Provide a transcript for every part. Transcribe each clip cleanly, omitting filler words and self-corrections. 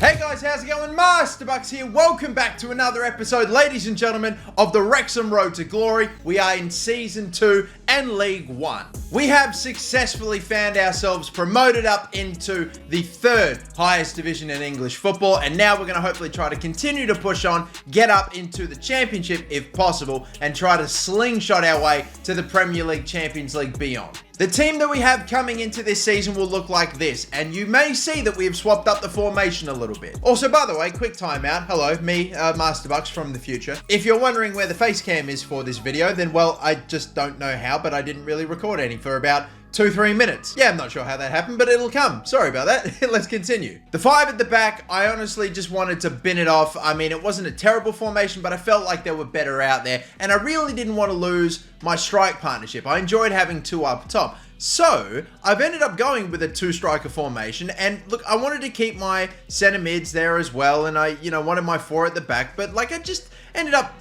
Hey guys, how's it going? Master Bucks here. Welcome back to another episode, ladies and gentlemen, of the Wrexham Road to Glory. We are in Season 2 and League 1. We have successfully found ourselves promoted up into the third highest division in English football, and now we're going to hopefully try to continue to push on, get up into the Championship if possible, and try to slingshot our way to the Premier League, Champions League beyond. The team that we have coming into this season will look like this, and you may see that we have swapped up the formation a little bit. Also, by the way, quick timeout. Hello, me, Master Bucks from the future. If you're wondering where the face cam is for this video, then well, I just don't know how, but I didn't really record any for about 2-3 minutes. Yeah, I'm not sure how that happened, but it'll come. Sorry about that. Let's continue. The 5 at the back, I honestly just wanted to bin it off. I mean, it wasn't a terrible formation, but I felt like there were better out there, and I really didn't want to lose my strike partnership. I enjoyed having 2 up top. So, I've ended up going with a 2-striker formation, and look, I wanted to keep my center mids there as well, and I, wanted my 4 at the back, but like I just ended up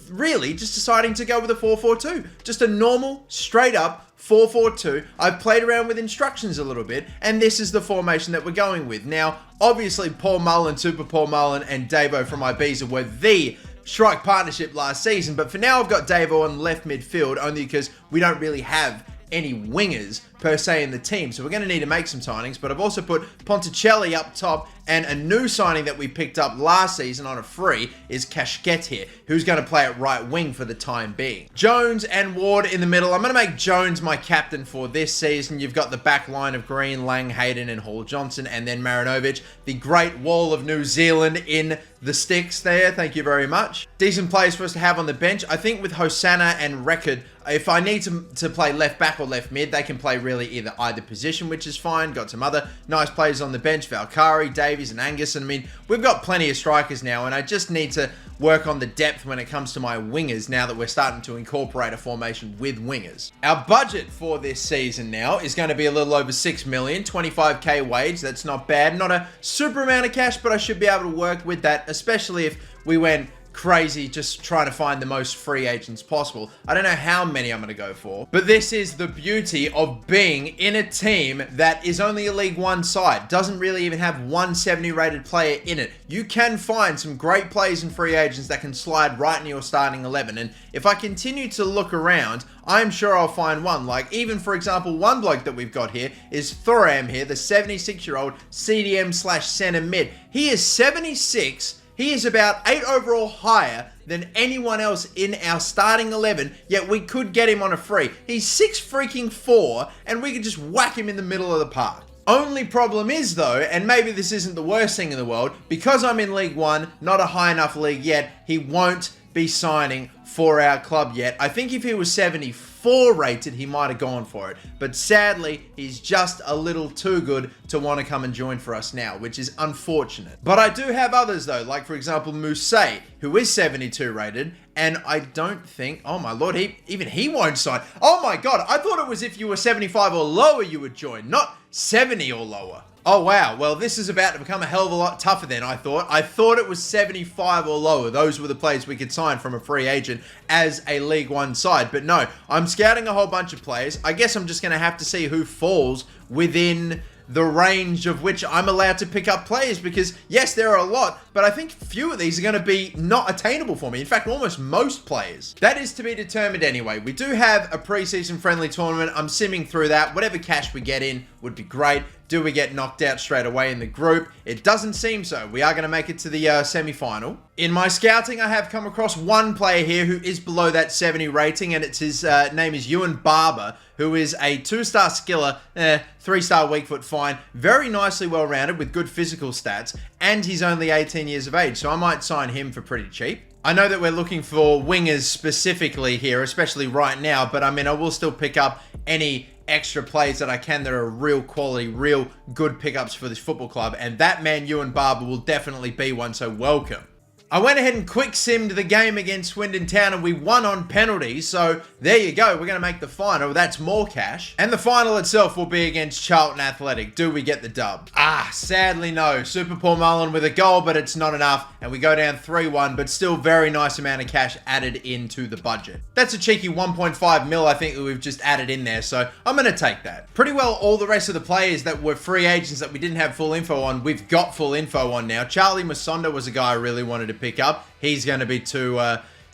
really just deciding to go with a 4-4-2. Just a normal, straight up 4-4-2. I've played around with instructions a little bit, and this is the formation that we're going with. Now, obviously, Paul Mullen, Super Paul Mullen, and Davo from Ibiza were the strike partnership last season, but for now I've got Davo on left midfield only because we don't really have any wingers per se in the team, so we're going to need to make some signings. But I've also put Ponticelli up top, and a new signing that we picked up last season on a free is Kashket here, who's going to play at right wing for the time being. Jones and Ward in the middle. I'm going to make Jones my captain for this season. You've got the back line of Green, Lang, Hayden, and Hall Johnson, and then Marinovic, the Great Wall of New Zealand in the sticks there. Thank you very much. Decent players for us to have on the bench. I think with Hosanna and Record, if I need to play left back or left mid, they can play really either position, which is fine. Got some other nice players on the bench, Valkyrie, Davies, and Angus. And I mean, we've got plenty of strikers now, and I just need to work on the depth when it comes to my wingers now that we're starting to incorporate a formation with wingers. Our budget for this season now is going to be a little over 6 million, 25k wage. That's not bad. Not a super amount of cash, but I should be able to work with that, especially if we went crazy just trying to find the most free agents possible. I don't know how many I'm going to go for, but this is the beauty of being in a team that is only a League 1 side, doesn't really even have one 70 rated player in it. You can find some great players and free agents that can slide right in your starting 11, and if I continue to look around, I'm sure I'll find one. Like, even for example, one bloke that we've got here is Thoram here, the 76-year-old CDM slash center mid. He is 76. He is about 8 overall higher than anyone else in our starting 11, yet we could get him on a free. He's 6'4", and we could just whack him in the middle of the park. Only problem is though, and maybe this isn't the worst thing in the world, because I'm in League 1, not a high enough league yet, he won't be signing for our club yet. I think if he was 74 rated, he might have gone for it. But sadly, he's just a little too good to want to come and join for us now, which is unfortunate. But I do have others though, like for example, Mousset, who is 72 rated, and I don't think, oh my lord, even he won't sign. Oh my god, I thought it was if you were 75 or lower you would join, not 70 or lower. Oh wow, well this is about to become a hell of a lot tougher than I thought. I thought it was 75 or lower. Those were the players we could sign from a free agent as a League 1 side. But no, I'm scouting a whole bunch of players. I guess I'm just going to have to see who falls within the range of which I'm allowed to pick up players, because yes, there are a lot, but I think few of these are going to be not attainable for me. In fact, almost most players. That is to be determined anyway. We do have a preseason friendly tournament. I'm simming through that. Whatever cash we get in would be great. Do we get knocked out straight away in the group? It doesn't seem so. We are going to make it to the semi-final. In my scouting, I have come across one player here who is below that 70 rating, and it's his name is Ewan Barber, who is a 2-star skiller, 3-star weak foot fine, very nicely well-rounded with good physical stats, and he's only 18 years of age, so I might sign him for pretty cheap. I know that we're looking for wingers specifically here, especially right now, but I mean, I will still pick up any extra plays that I can that are real quality, real good pickups for this football club, and that man, Ewan Barber, will definitely be one, so welcome. I went ahead and quick simmed the game against Swindon Town and we won on penalties. So there you go. We're going to make the final. That's more cash. And the final itself will be against Charlton Athletic. Do we get the dub? Sadly no. Super Paul Mullen with a goal, but it's not enough. And we go down 3-1, but still very nice amount of cash added into the budget. That's a cheeky 1.5 mil I think that we've just added in there. So I'm going to take that. Pretty well all the rest of the players that were free agents that we didn't have full info on, we've got full info on now. Charlie Masonda was a guy I really wanted to pick up. He's going to be too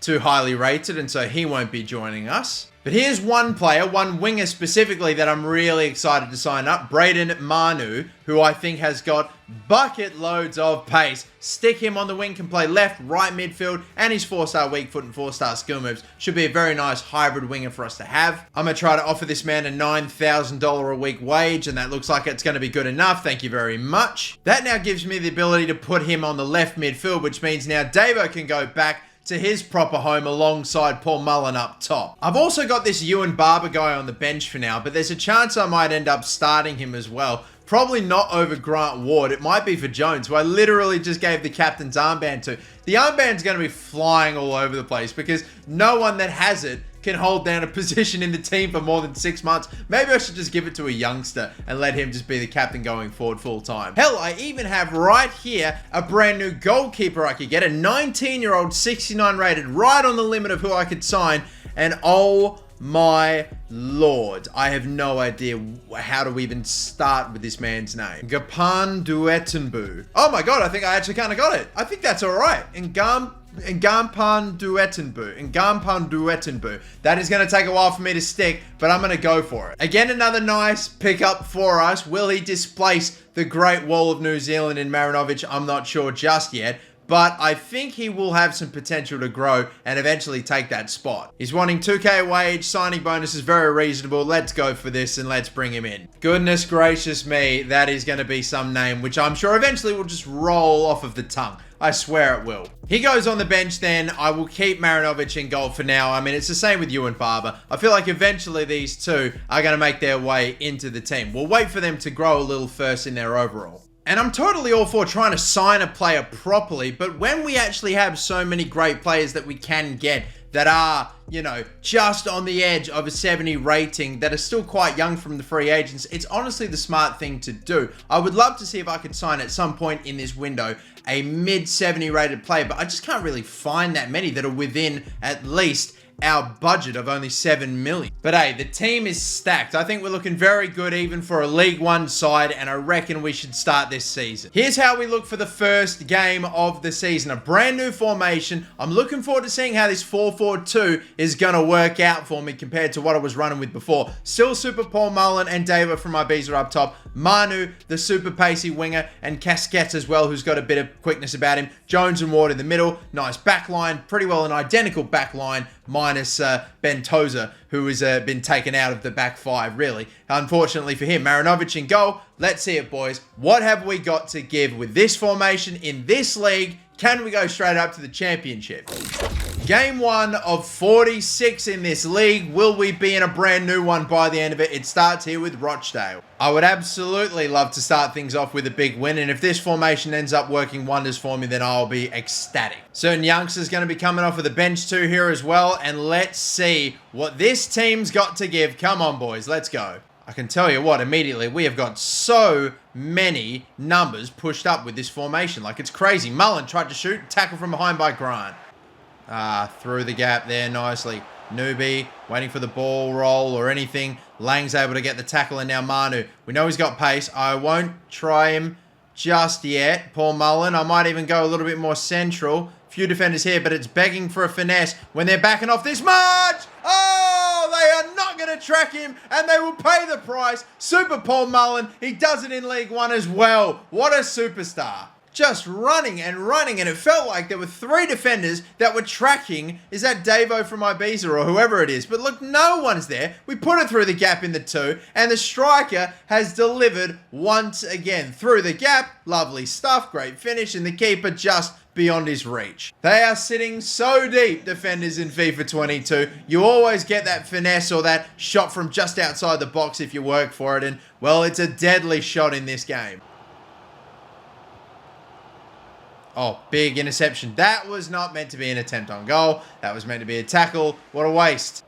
highly rated, and so he won't be joining us. But here's one player, one winger specifically, that I'm really excited to sign up. Brayden Manu, who I think has got bucket loads of pace. Stick him on the wing, can play left, right midfield, and his 4-star weak foot and 4-star skill moves. Should be a very nice hybrid winger for us to have. I'm going to try to offer this man a $9,000 a week wage, and that looks like it's going to be good enough. Thank you very much. That now gives me the ability to put him on the left midfield, which means now Davo can go back to his proper home alongside Paul Mullen up top. I've also got this Ewan Barber guy on the bench for now, but there's a chance I might end up starting him as well. Probably not over Grant Ward. It might be for Jones, who I literally just gave the captain's armband to. The armband's going to be flying all over the place because no one that has it can hold down a position in the team for more than 6 months. Maybe I should just give it to a youngster and let him just be the captain going forward full time. Hell, I even have right here a brand new goalkeeper I could get, a 19-year-old 69 rated, right on the limit of who I could sign. And oh my lord, I have no idea how to even start with this man's name. Gapan Duetenbu. Oh my god, I think I actually kind of got it. I think that's all right. Ngampan Duetenbu. That is going to take a while for me to stick, but I'm going to go for it. Again, another nice pickup for us. Will he displace the Great Wall of New Zealand in Marinovic? I'm not sure just yet. But I think he will have some potential to grow and eventually take that spot. He's wanting 2K a wage, signing bonus is very reasonable. Let's go for this and let's bring him in. Goodness gracious me, that is going to be some name, which I'm sure eventually will just roll off of the tongue. I swear it will. He goes on the bench then. I will keep Marinovic in goal for now. I mean, it's the same with Ewan Barber. I feel like eventually these two are going to make their way into the team. We'll wait for them to grow a little first in their overall. And I'm totally all for trying to sign a player properly, but when we actually have so many great players that we can get that are, you know, just on the edge of a 70 rating, that are still quite young from the free agents, it's honestly the smart thing to do. I would love to see if I could sign at some point in this window a mid 70 rated player, but I just can't really find that many that are within at least our budget of only 7 million. But hey, the team is stacked. I think we're looking very good even for a League One side, and I reckon we should start this season. Here's how we look for the first game of the season. A brand new formation. I'm looking forward to seeing how this 4-4-2 is going to work out for me compared to what I was running with before. Still Super Paul Mullen and Davo from Ibiza up top. Manu, the super pacey winger, and Casquette as well, who's got a bit of quickness about him. Jones and Ward in the middle. Nice back line. Pretty well an identical back line, minus Ben Tozer, who has been taken out of the back five, really. Unfortunately for him. Marinovic in goal. Let's see it, boys. What have we got to give with this formation in this league? Can we go straight up to the championship? Game 1 of 46 in this league. Will we be in a brand new one by the end of it? It starts here with Rochdale. I would absolutely love to start things off with a big win, and if this formation ends up working wonders for me, then I'll be ecstatic. Certain youngsters going to be coming off of the bench too here as well, and let's see what this team's got to give. Come on, boys, let's go. I can tell you what, immediately, we have got so many numbers pushed up with this formation. Like, it's crazy. Mullen tried to shoot, tackle from behind by Grant. Through the gap there nicely. Newbie waiting for the ball roll or anything. Lang's able to get the tackle, and now Manu. We know he's got pace. I won't try him just yet. Paul Mullen. I might even go a little bit more central. Few defenders here, but it's begging for a finesse when they're backing off this much. Oh, they are not going to track him, and they will pay the price. Super Paul Mullen. He does it in League One as well. What a superstar. Just running, and it felt like there were 3 defenders that were tracking. Is that Davo from Ibiza or whoever it is? But look, no one's there. We put it through the gap in the 2, and the striker has delivered once again. Through the gap, lovely stuff, great finish, and the keeper just beyond his reach. They are sitting so deep, defenders in FIFA 22. You always get that finesse or that shot from just outside the box if you work for it, and, well, it's a deadly shot in this game. Oh, big interception. That was not meant to be an attempt on goal. That was meant to be a tackle. What a waste.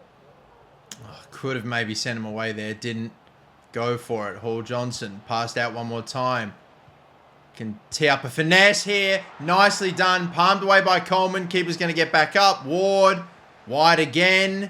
Oh, could have maybe sent him away there. Didn't go for it. Hall Johnson passed out one more time. Can tee up a finesse here. Nicely done. Palmed away by Coleman. Keeper's going to get back up. Ward. Wide again.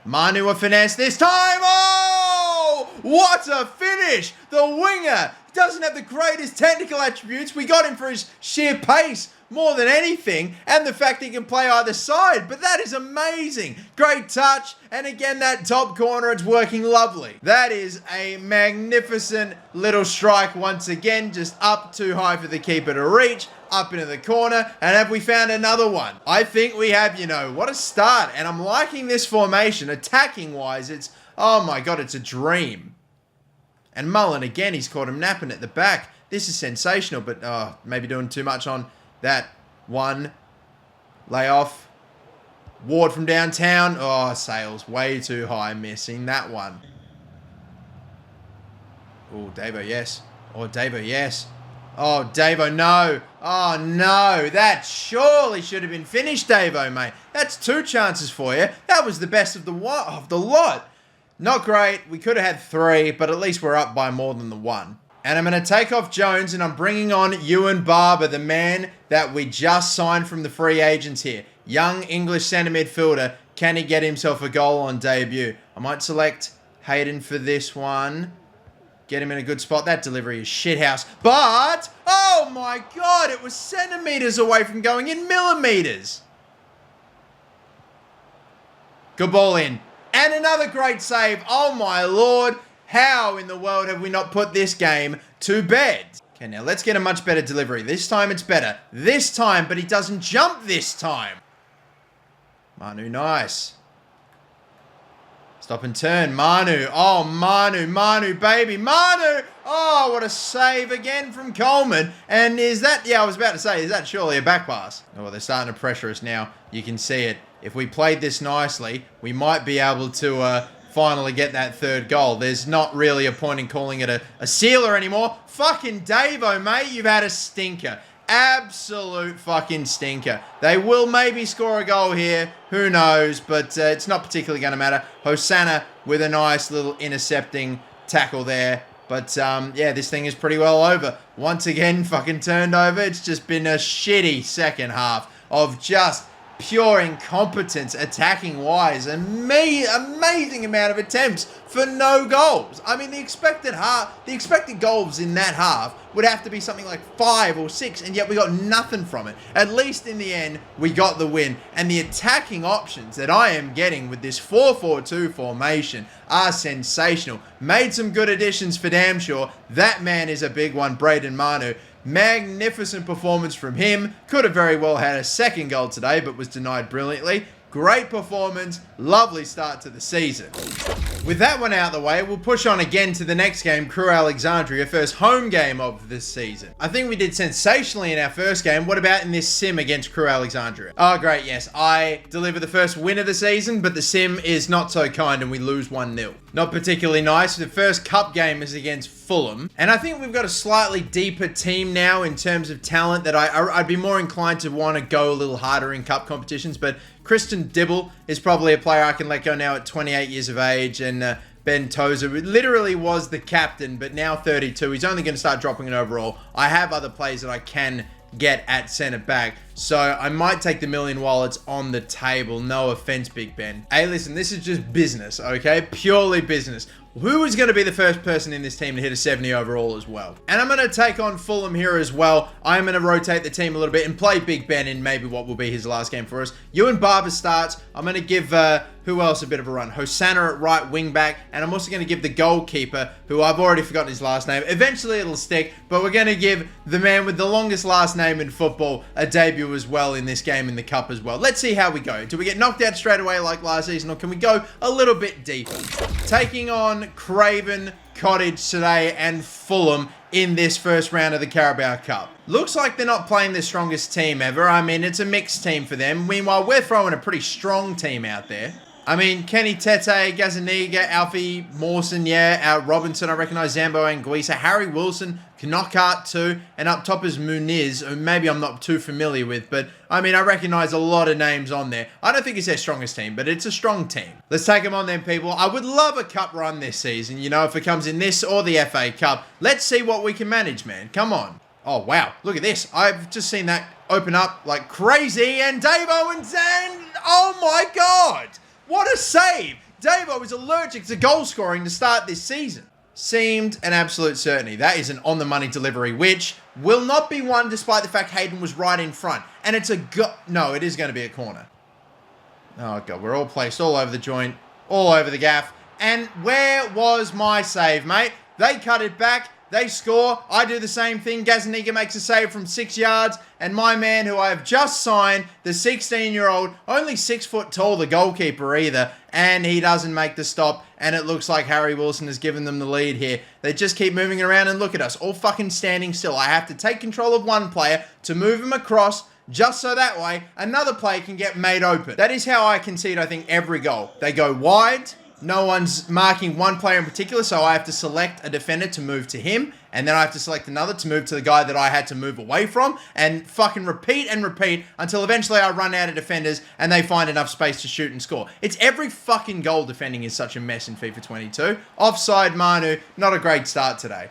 Manu a finesse this time. Oh! What a finish! The winger doesn't have the greatest technical attributes. We got him for his sheer pace more than anything, and the fact he can play either side, but that is amazing. Great touch, and again, that top corner, it's working lovely. That is a magnificent little strike once again, just up too high for the keeper to reach, up into the corner, and have we found another one? I think we have, what a start, and I'm liking this formation. Attacking-wise, it's, oh my God, it's a dream. And Mullen, again, he's caught him napping at the back. This is sensational, but maybe doing too much on that one. Lay off. Ward from downtown. Oh, Sales way too high, missing that one. Oh, Davo, yes. Oh, Davo, yes. Oh, Davo, no. Oh, no. That surely should have been finished, Davo, mate. That's 2 chances for you. That was the best of the lot. Not great. We could have had 3, but at least we're up by more than the 1. And I'm going to take off Jones and I'm bringing on Ewan Barber, the man that we just signed from the free agents here. Young English centre midfielder. Can he get himself a goal on debut? I might select Hayden for this one. Get him in a good spot. That delivery is shithouse. But, oh my God, it was centimetres away from going in millimetres. Good ball in. And another great save. Oh my Lord. How in the world have we not put this game to bed? Okay, now let's get a much better delivery. This time it's better. This time, but he doesn't jump this time. Manu, nice. Stop and turn. Manu. Oh, Manu, baby. Manu. Oh, what a save again from Coleman. And is that, I was about to say, is that surely a back pass? Oh, they're starting to pressure us now. You can see it. If we played this nicely, we might be able to finally get that 3rd goal. There's not really a point in calling it a sealer anymore. Fucking Davo, mate. You've had a stinker. Absolute fucking stinker. They will maybe score a goal here. Who knows? But it's not particularly going to matter. Hosanna with a nice little intercepting tackle there. But, yeah, this thing is pretty well over. Once again, fucking turned over. It's just been a shitty second half of just pure incompetence attacking-wise. Amazing amount of attempts for no goals. I mean, the expected goals in that half would have to be something like 5 or 6, and yet we got nothing from it. At least in the end, we got the win. And the attacking options that I am getting with this 4-4-2 formation are sensational. Made some good additions for damn sure. That man is a big one, Brayden Manu. Magnificent performance from him. Could have very well had a 2nd goal today, but was denied brilliantly. Great performance. Lovely start to the season. With that one out of the way, we'll push on again to the next game, Crew Alexandria, first home game of this season. I think we did sensationally in our first game. What about in this sim against Crew Alexandria? Oh, great, yes. I deliver the first win of the season, but the sim is not so kind and we lose 1-0. Not particularly nice. The first cup game is against Fulham. And I think we've got a slightly deeper team now in terms of talent that I'd be more inclined to want to go a little harder in cup competitions, but Kristen Dibble is probably a player I can let go now at 28 years of age, and Ben Tozer literally was the captain, but now 32. He's only going to start dropping it overall. I have other players that I can get at centre back, so I might take the million while it's on the table. No offense, Big Ben. Hey, listen, this is just business, okay? Purely business. Who is going to be the first person in this team to hit a 70 overall as well? And I'm going to take on Fulham here as well. I'm going to rotate the team a little bit and play Big Ben in maybe what will be his last game for us. Ewan Barber starts. I'm going to give, who else a bit of a run? Hosanna at right wing back. And I'm also going to give the goalkeeper, who I've already forgotten his last name. Eventually it'll stick, but we're going to give the man with the longest last name in football a debut as well in this game in the cup as well. Let's see how we go. Do we get knocked out straight away like last season, or can we go a little bit deeper? Taking on Craven Cottage today and Fulham in this first round of the Carabao Cup. Looks like they're not playing the strongest team ever. I mean, it's a mixed team for them. Meanwhile, we're throwing a pretty strong team out there. I mean, Kenny Tete, Gazaniga, Alfie Mawson, yeah, Robinson, I recognise Zambo Anguissa, Harry Wilson, Knockout too, and up top is Muniz, who maybe I'm not too familiar with, but I mean, I recognise a lot of names on there. I don't think it's their strongest team, but it's a strong team. Let's take them on then, people. I would love a cup run this season, you know, if it comes in this or the FA Cup. Let's see what we can manage, man. Come on. Oh, wow. Look at this. I've just seen that open up like crazy, and Dave Owens, and oh my God. What a save! Davo was allergic to goal scoring to start this season. Seemed an absolute certainty. That is an on-the-money delivery, which will not be one despite the fact Hayden was right in front. And it's a no, it is going to be a corner. Oh, God, we're all placed all over the joint, all over the gaff. And where was my save, mate? They cut it back. They score. I do the same thing. Gazaniga makes a save from 6 yards. And my man, who I have just signed, the 16-year-old, only 6 foot tall, the goalkeeper either, and he doesn't make the stop. And it looks like Harry Wilson has given them the lead here. They just keep moving around, and look at us, all fucking standing still. I have to take control of one player to move him across, just so that way another player can get made open. That is how I concede, I think, every goal. They go wide. No one's marking one player in particular, so I have to select a defender to move to him, and then I have to select another to move to the guy that I had to move away from, and fucking repeat and repeat until eventually I run out of defenders and they find enough space to shoot and score. It's every fucking goal defending is such a mess in FIFA 22. Offside Manu, not a great start today.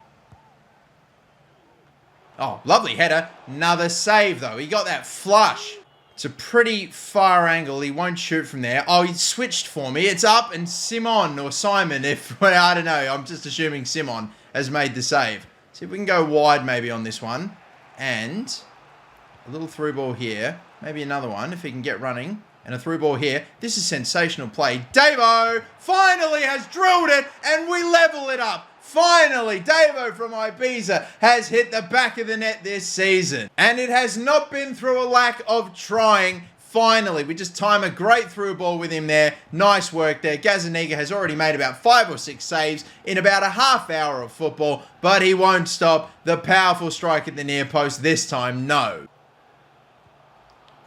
Oh, lovely header. Another save though. He got that flush. It's a pretty far angle. He won't shoot from there. Oh, he switched for me. It's up, and Simon, or Simon, well, I don't know. I'm just assuming Simon has made the save. See if we can go wide maybe on this one. And a little through ball here. Maybe another one if he can get running. And a through ball here. This is sensational play. Davo finally has drilled it, and we level it up. Finally, Davo from Ibiza has hit the back of the net this season. And it has not been through a lack of trying. Finally, we just time a great through ball with him there. Nice work there. Gazaniga has already made about 5 or 6 saves in about a half hour of football, but he won't stop. The powerful strike at the near post this time, no.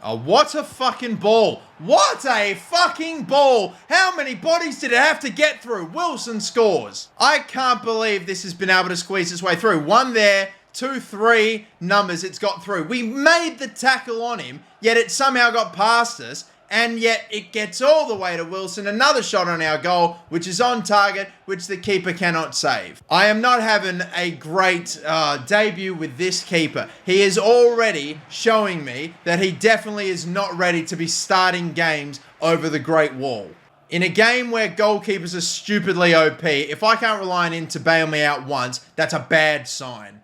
Oh, what a fucking ball. What a fucking ball. How many bodies did it have to get through? Wilson scores. I can't believe this has been able to squeeze its way through. 1 there, 2, 3 numbers it's got through. We made the tackle on him, yet it somehow got past us. And yet it gets all the way to Wilson. Another shot on our goal, which is on target, which the keeper cannot save. I am not having a great debut with this keeper. He is already showing me that he definitely is not ready to be starting games over the Great Wall. In a game where goalkeepers are stupidly OP, if I can't rely on him to bail me out once, that's a bad sign.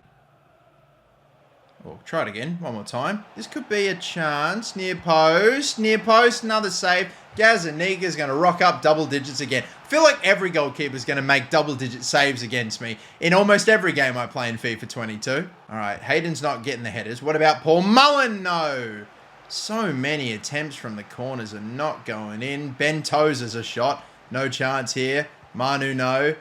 Well, try it again, one more time. This could be a chance. Near post, another save. Gazaniga's going to rock up double digits again. I feel like every goalkeeper is going to make double-digit saves against me in almost every game I play in FIFA 22. All right, Hayden's not getting the headers. What about Paul Mullen? No. So many attempts from the corners are not going in. Ben Tozer's a shot. No chance here. Manu, no.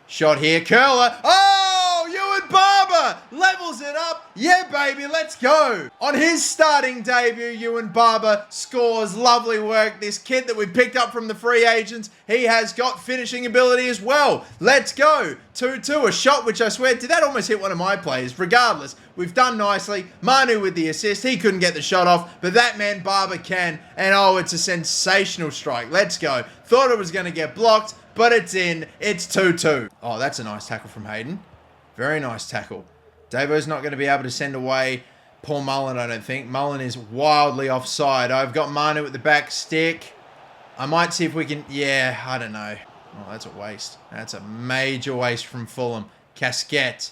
Shot here. Curler. Oh, Ewan Barber levels it up. Yeah, baby, let's go. On his starting debut, Ewan Barber scores. Lovely work. This kid that we picked up from the free agents, he has got finishing ability as well. Let's go. 2-2, a shot which I swear, did that almost hit one of my players? Regardless, we've done nicely. Manu with the assist. He couldn't get the shot off, but that man Barber can. And oh, it's a sensational strike. Let's go. Thought it was going to get blocked, but it's in. It's 2-2. Oh, that's a nice tackle from Hayden. Very nice tackle. Davo's not going to be able to send away Paul Mullen, I don't think. Mullen is wildly offside. I've got Manu at the back stick. I might see if we can... Yeah, I don't know. Oh, that's a waste. That's a major waste from Fulham. Casquette.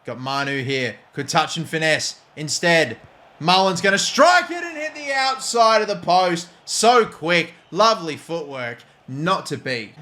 Got Manu here. Could touch and finesse. Instead, Mullen's going to strike it and hit the outside of the post. So quick. Lovely footwork. Not to beat.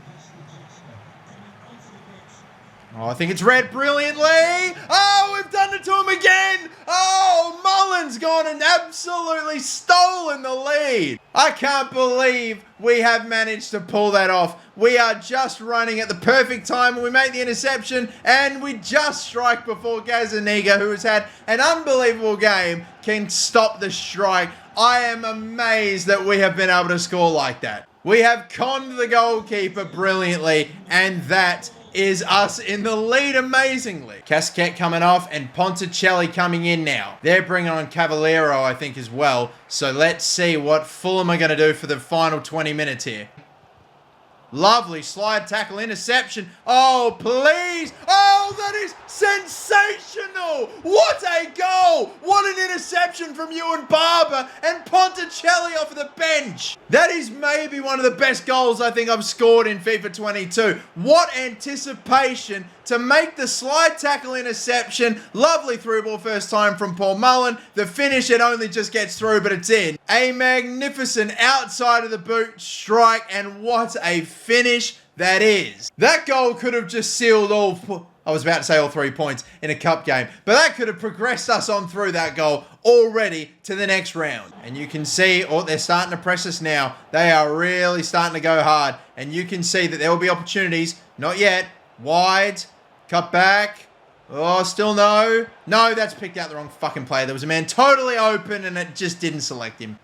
Oh, I think it's read brilliantly. Oh, we've done it to him again. Oh, Mullen's gone and absolutely stolen the lead. I can't believe we have managed to pull that off. We are just running at the perfect time when we make the interception, and we just strike before Gazaniga, who has had an unbelievable game, can stop the strike. I am amazed that we have been able to score like that. We have conned the goalkeeper brilliantly, and that is us in the lead amazingly. Casquette coming off and Ponticelli coming in now. They're bringing on Cavallero, I think, as well. So let's see what Fulham are going to do for the final 20 minutes here. Lovely slide tackle interception. Oh, please. Oh, that is sensational. What a goal. What an interception from Ewan Barber and Ponticelli off of the bench. That is maybe one of the best goals I think I've scored in FIFA 22. What anticipation to make the slide tackle interception. Lovely through ball first time from Paul Mullen. The finish, it only just gets through, but it's in. A magnificent outside of the boot strike, and what a finish that is. That goal could have just sealed all 3 points in a cup game, but that could have progressed us on through that goal already to the next round. And you can see, they're starting to press us now. They are really starting to go hard, and you can see that there will be opportunities. Not yet. Wide. Cut back. Oh, still no. No, that's picked out the wrong fucking player. There was a man totally open and it just didn't select him.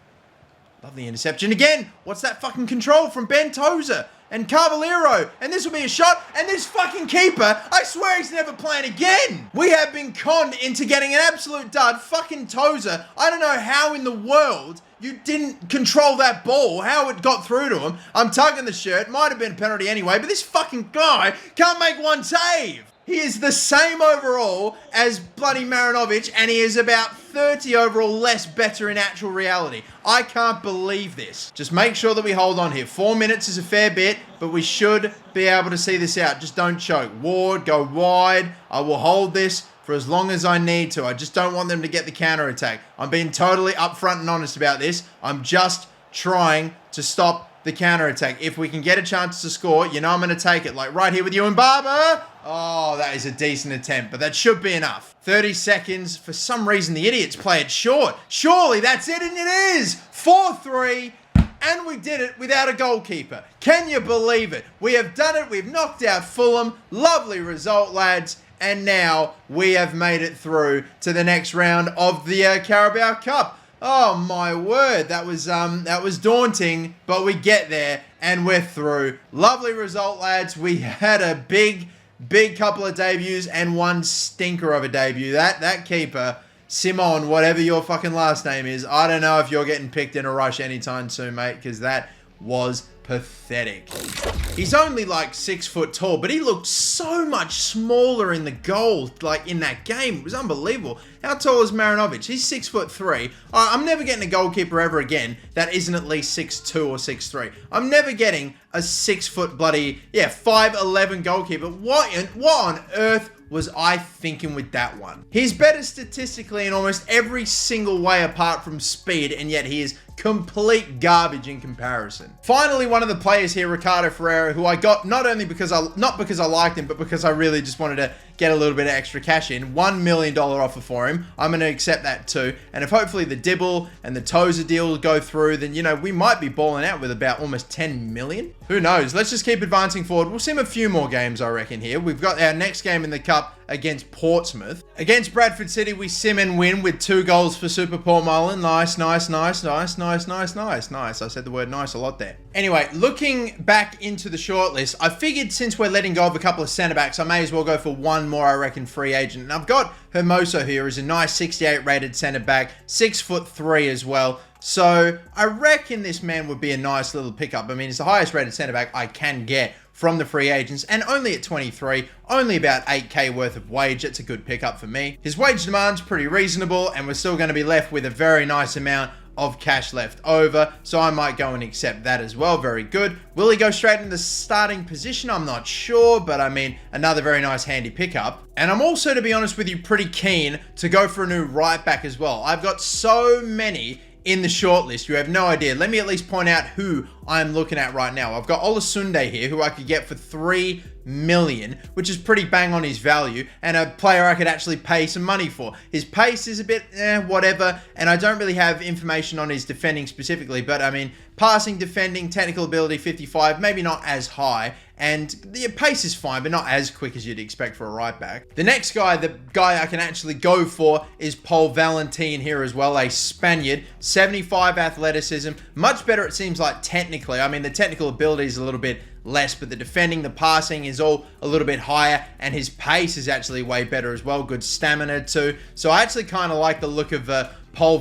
Lovely interception again. What's that fucking control from Ben Tozer and Cavallero? And this will be a shot. And this fucking keeper, I swear he's never playing again. We have been conned into getting an absolute dud. Fucking Tozer. I don't know how in the world you didn't control that ball, how it got through to him. I'm tugging the shirt. Might have been a penalty anyway, but this fucking guy can't make one save. He is the same overall as bloody Marinovic, and he is about 30 overall less better in actual reality. I can't believe this. Just make sure that we hold on here. 4 minutes is a fair bit, but we should be able to see this out. Just don't choke. Ward, go wide. I will hold this for as long as I need to. I just don't want them to get the counter attack. I'm being totally upfront and honest about this. I'm just trying to stop the counter attack. If we can get a chance to score, you know I'm going to take it. Like right here with you and Barber. Oh, that is a decent attempt, but that should be enough. 30 seconds. For some reason, the idiots play it short. Surely that's it, and it is. 4-3. And we did it without a goalkeeper. Can you believe it? We have done it. We've knocked out Fulham. Lovely result, lads. And now we have made it through to the next round of the Carabao Cup. Oh my word, that was daunting, but we get there and we're through. Lovely result, lads. We had a big couple of debuts and one stinker of a debut. That keeper, Simon, whatever your fucking last name is, I don't know if you're getting picked in a rush anytime soon, mate, because that was pathetic. He's only like 6 foot tall, but he looked so much smaller in the goal, like in that game. It was unbelievable. How tall is Marinovic? He's 6'3". I'm never getting a goalkeeper ever again that isn't at least 6'2" or 6'3". I'm never getting a 6 foot bloody, 5'11" goalkeeper. What on earth was I thinking with that one? He's better statistically in almost every single way apart from speed, and yet he is complete garbage in comparison. Finally, one of the players here, Ricardo Ferreira, who I got not because I liked him, but because I really just wanted to get a little bit of extra cash in. $1 million offer for him. I'm going to accept that too. And if hopefully the Dibble and the Tozer deal go through, then, we might be balling out with about almost 10 million. Who knows? Let's just keep advancing forward. We'll see him a few more games, I reckon, here. We've got our next game in the Cup against Portsmouth. Against Bradford City, we sim and win with 2 goals for Super Paul Mullen. Nice. I said the word nice a lot there. Anyway, looking back into the shortlist, I figured since we're letting go of a couple of centre-backs, I may as well go for one more, I reckon, free agent. And I've got Hermoso here as a nice 68 rated centre-back, 6'3" as well. So I reckon this man would be a nice little pickup. I mean, it's the highest rated centre-back I can get from the free agents, and only at 23, only about 8k worth of wage. That's a good pickup for me. His wage demand's pretty reasonable, and we're still going to be left with a very nice amount of cash left over, so I might go and accept that as well. Very good. Will he go straight in the starting position? I'm not sure, but I mean, another very nice handy pickup. And I'm also, to be honest with you, pretty keen to go for a new right back as well. I've got so many in the shortlist, you have no idea. Let me at least point out who I'm looking at right now. I've got Olasunde here, who I could get for 3 million, which is pretty bang on his value, and a player I could actually pay some money for. His pace is a bit whatever, and I don't really have information on his defending specifically, but I mean, passing, defending, technical ability 55, maybe not as high, and the pace is fine, but not as quick as you'd expect for a right back. The next guy, the guy I can actually go for, is Valentine here as well, a Spaniard, 75 athleticism, much better it seems like technically. I mean, the technical ability is a little bit less, but the defending, the passing is all a little bit higher, and his pace is actually way better as well. Good stamina too. So I actually kind of like the look of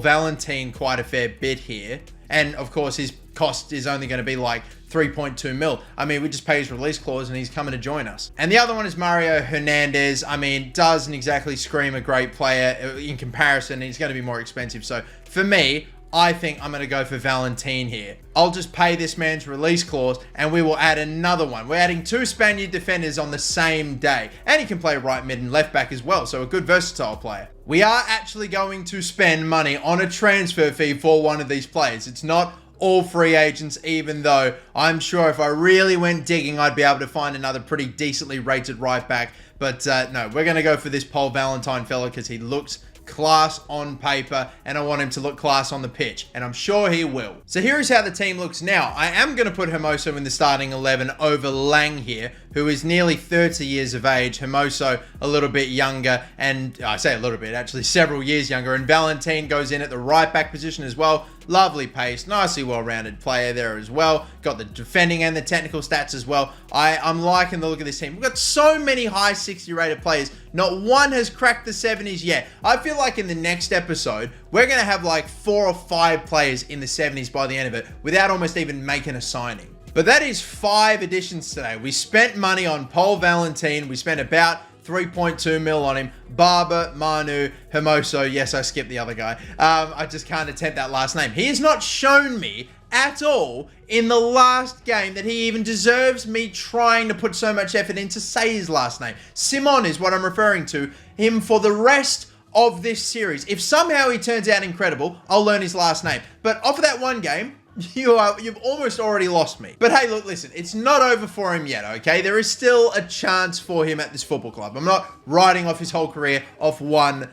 Valentine quite a fair bit here. And of course, his cost is only going to be like 3.2 mil. I mean, we just pay his release clause and he's coming to join us. And the other one is Mario Hernandez. I mean, doesn't exactly scream a great player in comparison. He's going to be more expensive. So for me, I think I'm going to go for Valentine here. I'll just pay this man's release clause and we will add another one. We're adding 2 Spaniard defenders on the same day. And he can play right mid and left back as well. So a good versatile player. We are actually going to spend money on a transfer fee for one of these players. It's not all free agents, even though I'm sure if I really went digging, I'd be able to find another pretty decently rated right back. But no, we're going to go for this Valentine fella because he looks class on paper and I want him to look class on the pitch, and I'm sure he will. So here is how the team looks now. I am going to put Hermoso in the starting 11 over Lang here, who is nearly 30 years of age. Hermoso a little bit younger, and I say a little bit, actually several years younger, and Valentine goes in at the right back position as well. Lovely pace, nicely well-rounded player there as well. Got the defending and the technical stats as well. I'm liking the look of this team. We've got so many high 60 rated players. Not one has cracked the 70s yet. I feel like in the next episode, we're going to have like 4 or 5 players in the 70s by the end of it without almost even making a signing. But that is 5 additions today. We spent money on Valentine. We spent about 3.2 mil on him. Barber, Manu, Hermoso. Yes, I skipped the other guy. I just can't attempt that last name. He has not shown me at all in the last game that he even deserves me trying to put so much effort in to say his last name. Simon is what I'm referring to him for the rest of this series. If somehow he turns out incredible, I'll learn his last name. But off of that one game, you've almost already lost me. But hey, look, listen, it's not over for him yet, okay? There is still a chance for him at this football club. I'm not writing off his whole career off one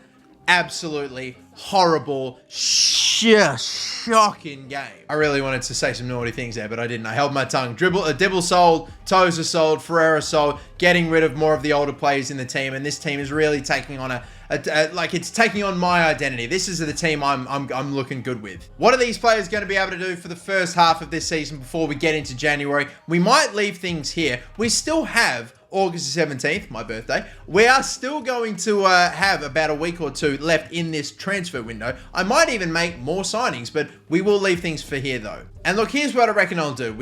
absolutely horrible, shocking game. I really wanted to say some naughty things there, but I didn't. I held my tongue. Dibble sold, Toes are sold, Ferreira sold, getting rid of more of the older players in the team, and this team is really taking on it's taking on my identity. This is the team I'm looking good with. What are these players going to be able to do for the first half of this season before we get into January? We might leave things here. We still have August 17th, my birthday. We are still going to have about a week or 2 left in this transfer window. I might even make more signings, but we will leave things for here though. And look, here's what I reckon I'll do.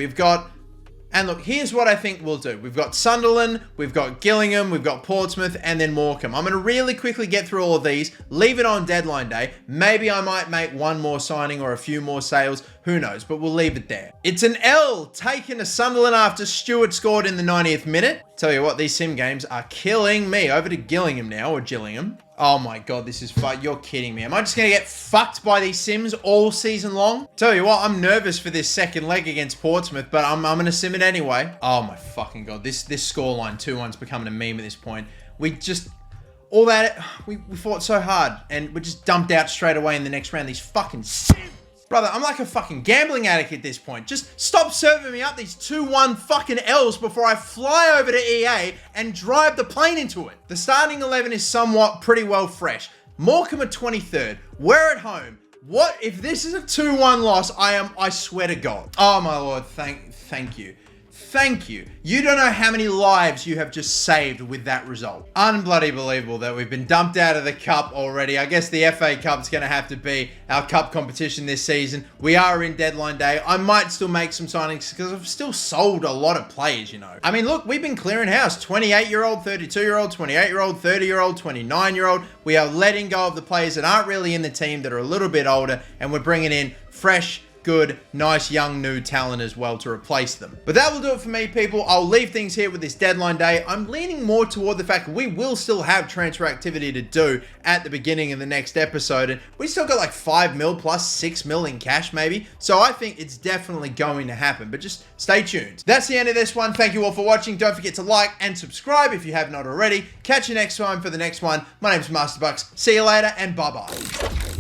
And look, here's what I think we'll do. We've got Sunderland, we've got Gillingham, we've got Portsmouth, and then Morecambe. I'm going to really quickly get through all of these, leave it on deadline day. Maybe I might make one more signing or a few more sales. Who knows? But we'll leave it there. It's an L taken to Sunderland after Stewart scored in the 90th minute. Tell you what, these sim games are killing me. Over to Gillingham now, or Gillingham. Oh my God, this is fun. You're kidding me. Am I just going to get fucked by these sims all season long? Tell you what, I'm nervous for this second leg against Portsmouth, but I'm going to sim it anyway. Oh my fucking God. This scoreline, 2-1's becoming a meme at this point. We fought so hard and we're just dumped out straight away in the next round. These fucking sims. Brother, I'm like a fucking gambling addict at this point. Just stop serving me up these 2-1 fucking L's before I fly over to EA and drive the plane into it. The starting 11 is somewhat pretty well fresh. Morecambe are 23rd. We're at home. What if this is a 2-1 loss? I swear to God. Oh my Lord, thank you. Thank you. You don't know how many lives you have just saved with that result. Unbloody believable that we've been dumped out of the cup already. I guess the FA Cup's going to have to be our cup competition this season. We are in deadline day. I might still make some signings because I've still sold a lot of players, you know. I mean, look, we've been clearing house. 28-year-old, 32-year-old, 28-year-old, 30-year-old, 29-year-old. We are letting go of the players that aren't really in the team, that are a little bit older, and we're bringing in fresh, good, nice, young, new talent as well to replace them. But that will do it for me, people. I'll leave things here with this deadline day. I'm leaning more toward the fact that we will still have transfer activity to do at the beginning of the next episode. And we still got like 5 mil plus 6 mil in cash maybe. So I think it's definitely going to happen, but just stay tuned. That's the end of this one. Thank you all for watching. Don't forget to like and subscribe if you have not already. Catch you next time for the next one. My name's Master Bucks. See you later and bye-bye.